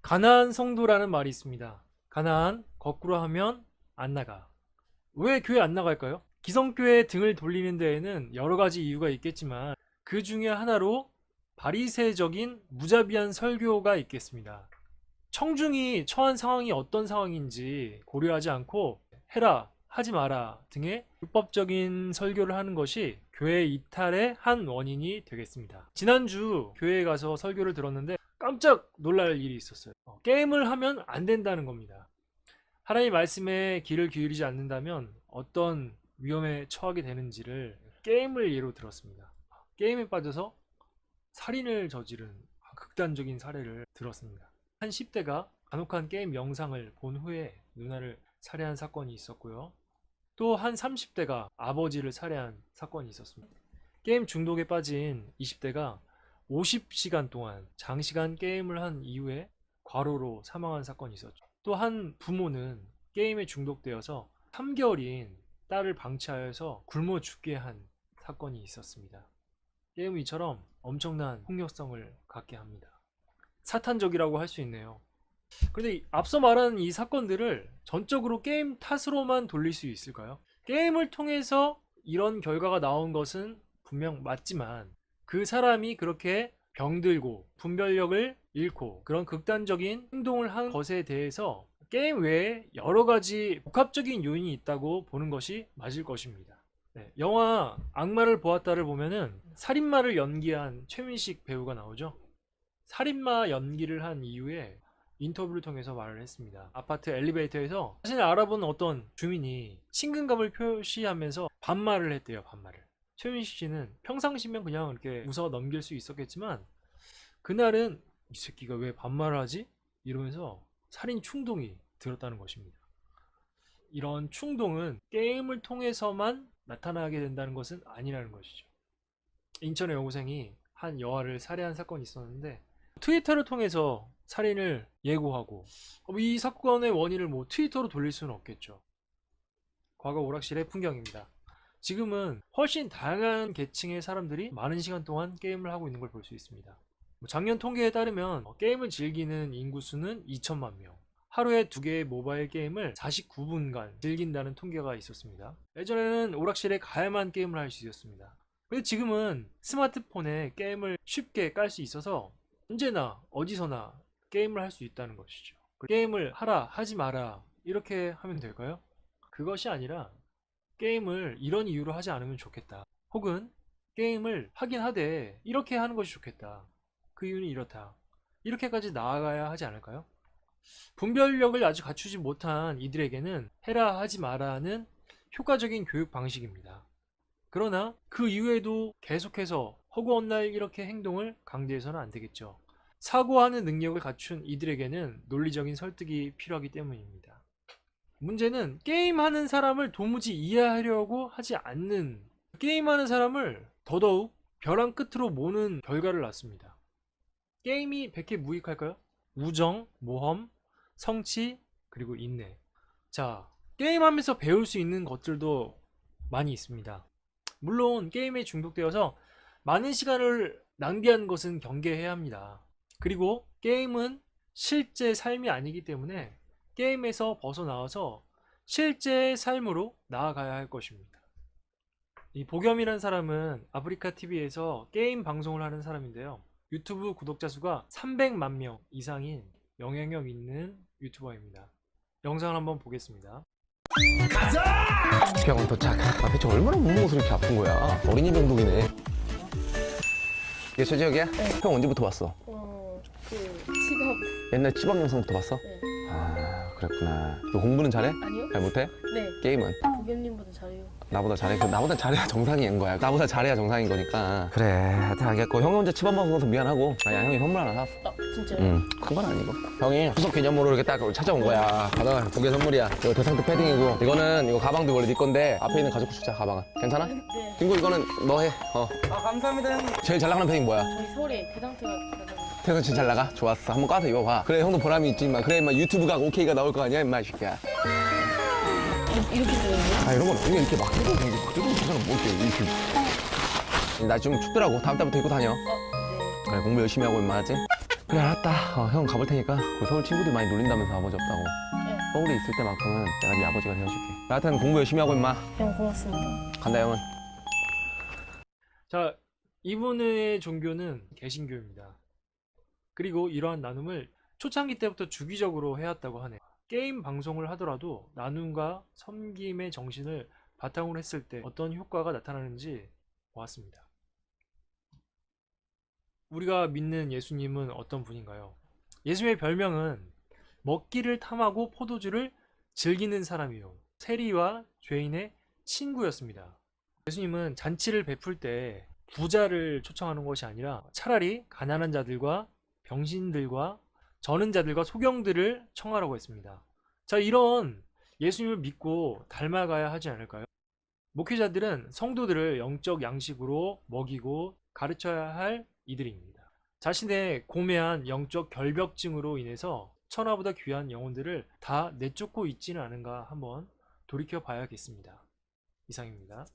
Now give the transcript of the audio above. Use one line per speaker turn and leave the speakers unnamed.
가나안 성도라는 말이 있습니다. 가나안 거꾸로 하면 안 나가. 왜 교회 안 나갈까요? 기성교회 등을 돌리는 데에는 여러 가지 이유가 있겠지만 그 중에 하나로 바리새적인 무자비한 설교가 있겠습니다. 청중이 처한 상황이 어떤 상황인지 고려하지 않고 해라, 하지 마라 등의 율법적인 설교를 하는 것이 교회 이탈의 한 원인이 되겠습니다. 지난주 교회에 가서 설교를 들었는데 깜짝 놀랄 일이 있었어요. 게임을 하면 안 된다는 겁니다. 하나님 말씀에 귀를 기울이지 않는다면 어떤 위험에 처하게 되는지를 게임을 예로 들었습니다. 게임에 빠져서 살인을 저지른 극단적인 사례를 들었습니다. 한 10대가 간혹한 게임 영상을 본 후에 누나를 살해한 사건이 있었고요. 또 한 30대가 아버지를 살해한 사건이 있었습니다. 게임 중독에 빠진 20대가 50시간 동안 장시간 게임을 한 이후에 과로로 사망한 사건이 있었죠. 또 한 부모는 게임에 중독되어서 3개월인 딸을 방치하여서 굶어 죽게 한 사건이 있었습니다. 게임은 이처럼 엄청난 폭력성을 갖게 합니다. 사탄적이라고 할 수 있네요. 그런데 앞서 말한 이 사건들을 전적으로 게임 탓으로만 돌릴 수 있을까요? 게임을 통해서 이런 결과가 나온 것은 분명 맞지만 그 사람이 그렇게 병들고 분별력을 잃고 그런 극단적인 행동을 한 것에 대해서 게임 외에 여러 가지 복합적인 요인이 있다고 보는 것이 맞을 것입니다. 네, 영화 악마를 보았다를 보면은 살인마를 연기한 최민식 배우가 나오죠. 살인마 연기를 한 이후에 인터뷰를 통해서 말을 했습니다. 아파트 엘리베이터에서 자신을 알아본 어떤 주민이 친근감을 표시하면서 반말을 했대요. 반말을. 최민식 씨는 평상시면 그냥 이렇게 웃어 넘길 수 있었겠지만 그날은 이 새끼가 왜 반말을 하지? 이러면서 살인 충동이 들었다는 것입니다. 이런 충동은 게임을 통해서만 나타나게 된다는 것은 아니라는 것이죠. 인천의 여고생이 한 여아를 살해한 사건이 있었는데 트위터를 통해서 살인을 예고하고 이 사건의 원인을 뭐 트위터로 돌릴 수는 없겠죠. 과거 오락실의 풍경입니다. 지금은 훨씬 다양한 계층의 사람들이 많은 시간 동안 게임을 하고 있는 걸 볼 수 있습니다. 작년 통계에 따르면 게임을 즐기는 인구수는 2천만 명, 하루에 2개의 모바일 게임을 49분간 즐긴다는 통계가 있었습니다. 예전에는 오락실에 가야만 게임을 할 수 있었습니다. 근데 지금은 스마트폰에 게임을 쉽게 깔 수 있어서 언제나 어디서나 게임을 할 수 있다는 것이죠. 게임을 하라 하지 마라 이렇게 하면 될까요? 그것이 아니라 게임을 이런 이유로 하지 않으면 좋겠다, 혹은 게임을 하긴 하되 이렇게 하는 것이 좋겠다, 그 이유는 이렇다, 이렇게까지 나아가야 하지 않을까요? 분별력을 아직 갖추지 못한 이들에게는 해라 하지 마라는 효과적인 교육 방식입니다. 그러나 그 이후에도 계속해서 허구헌날 이렇게 행동을 강제해서는 안 되겠죠. 사고하는 능력을 갖춘 이들에게는 논리적인 설득이 필요하기 때문입니다. 문제는 게임하는 사람을 도무지 이해하려고 하지 않는, 게임하는 사람을 더더욱 벼랑 끝으로 모는 결과를 낳습니다. 게임이 100개 무익할까요? 우정, 모험, 성취, 그리고 인내. 자, 게임하면서 배울 수 있는 것들도 많이 있습니다. 물론 게임에 중독되어서 많은 시간을 낭비하는 것은 경계해야 합니다. 그리고 게임은 실제 삶이 아니기 때문에 게임에서 벗어나와서 실제 삶으로 나아가야 할 것입니다. 이 보겸이라는 사람은 아프리카TV에서 게임 방송을 하는 사람인데요. 유튜브 구독자 수가 300만 명 이상인 영향력 있는 유튜버입니다. 영상을 한번 보겠습니다.
병원 도착. 대체 얼마나 몸무게가 이렇게 아픈 거야? 어린이 병동이네. 이게 최지혁이야?
네.
형 언제부터 봤어?
치밥.
옛날 치밥 영상부터 봤어?
네.
아, 그랬구나. 너 공부는 잘해?
아니요?
잘 못해?
네.
게임은?
보겸님보다 잘해요.
나보다 잘해? 나보다 잘해야 정상인 거야. 나보다 잘해야 정상인 거니까. 그래, 하여튼 알겠고. 형이 혼자 치밥 먹어서 미안하고. 아야, 형이 선물 하나 사왔어.
아, 진짜요?
응, 큰 건 아니고. 형이 추석 기념으로 이렇게 딱 찾아온 거야. 받아가, 두 개 선물이야. 이거 대상트 패딩이고, 이거는 이거 가방도 원래 네 건데 앞에 있는 가죽 수자 가방은. 괜찮아?
네.
친구 이거는 너 해.
아 감사합니다 형님.
제일 잘 나가는 패딩 뭐야?
저희 서울에 대상태가 가장.
태근 진짜 잘 나가? 좋았어. 한번 까서 입어봐. 그래, 형도 보람이 있지, 임마. 그래, 임마. 유튜브가 오케이가 나올 거 아니야, 임마, 이 새끼야.
이렇게 되거든요.
아, 이런 건 이게 이렇게 막 해도 되는데, 그래도 괜찮아. 뭐 이렇게, 이렇게. 나 좀 춥더라고. 다음 달부터 입고 다녀.
네.
그래, 공부 열심히 하고, 임마, 하지? 그래 알았다. 형 가볼 테니까 그 서울 친구들 많이 놀린다면서 아버지 없다고.
네.
서울에 있을 때만큼은 내가 네 아버지가 되어줄게. 하여튼 공부 열심히 하고 임마.
형 고맙습니다.
간다 형은.
자, 이분의 종교는 개신교입니다. 그리고 이러한 나눔을 초창기 때부터 주기적으로 해왔다고 하네요. 게임 방송을 하더라도 나눔과 섬김의 정신을 바탕으로 했을 때 어떤 효과가 나타나는지 보았습니다. 우리가 믿는 예수님은 어떤 분인가요? 예수님의 별명은 먹기를 탐하고 포도주를 즐기는 사람이요, 세리와 죄인의 친구였습니다. 예수님은 잔치를 베풀 때 부자를 초청하는 것이 아니라 차라리 가난한 자들과 병신들과 저는 자들과 소경들을 청하라고 했습니다. 자, 이런 예수님을 믿고 닮아가야 하지 않을까요? 목회자들은 성도들을 영적 양식으로 먹이고 가르쳐야 할 이들입니다. 자신의 고매한 영적 결벽증으로 인해서 천하보다 귀한 영혼들을 다 내쫓고 있지는 않은가 한번 돌이켜 봐야겠습니다. 이상입니다.